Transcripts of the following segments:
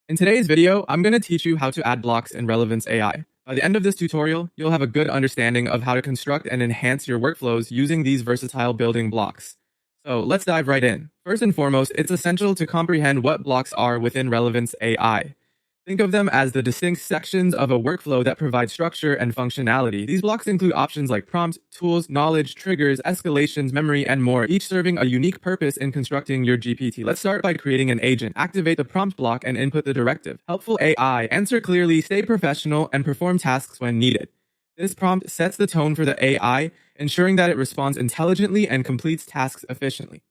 In today's video, I'm going to teach you how to add blocks in Relevance AI. By the end of this tutorial, you'll have a good understanding of how to construct and enhance your workflows using these versatile building blocks. So let's dive right in. First and foremost, it's essential to comprehend what blocks are within Relevance AI. Think of them as the distinct sections of a workflow that provide structure and functionality. These blocks include options like prompt, tools, knowledge, triggers, escalations, memory, and more, each serving a unique purpose in constructing your GPT. Let's start by creating an agent. Activate the prompt block and input the directive. Helpful AI, answer clearly, stay professional, and perform tasks when needed. This prompt sets the tone for the AI, ensuring that it responds intelligently and completes tasks efficiently.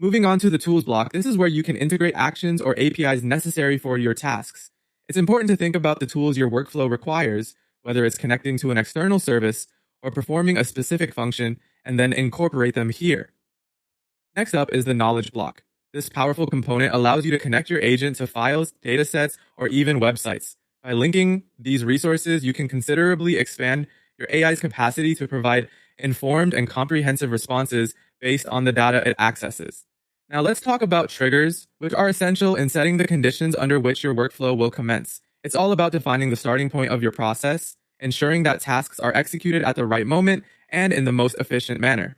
Moving on to the tools block, this is where you can integrate actions or APIs necessary for your tasks. It's important to think about the tools your workflow requires, whether it's connecting to an external service or performing a specific function, and then incorporate them here. Next up is the knowledge block. This powerful component allows you to connect your agent to files, datasets, or even websites. By linking these resources, you can considerably expand your AI's capacity to provide informed and comprehensive responses based on the data it accesses. Now let's talk about triggers, which are essential in setting the conditions under which your workflow will commence. It's all about defining the starting point of your process, ensuring that tasks are executed at the right moment and in the most efficient manner.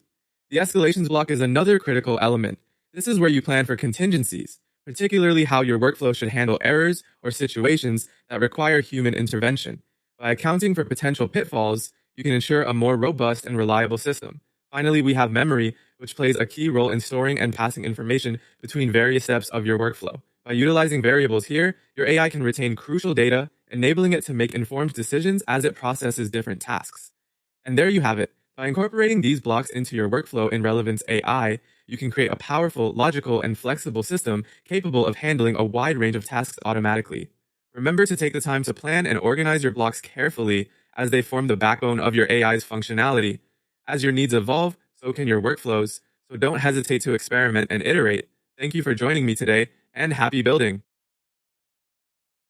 The escalations block is another critical element. This is where you plan for contingencies, particularly how your workflow should handle errors or situations that require human intervention. By accounting for potential pitfalls, you can ensure a more robust and reliable system. Finally, we have memory, which plays a key role in storing and passing information between various steps of your workflow. By utilizing variables here, your AI can retain crucial data, enabling it to make informed decisions as it processes different tasks. And there you have it. By incorporating these blocks into your workflow in Relevance AI, you can create a powerful, logical, and flexible system capable of handling a wide range of tasks automatically. Remember to take the time to plan and organize your blocks carefully as they form the backbone of your AI's functionality. As your needs evolve, so can your workflows, so don't hesitate to experiment and iterate. Thank you for joining me today, and happy building!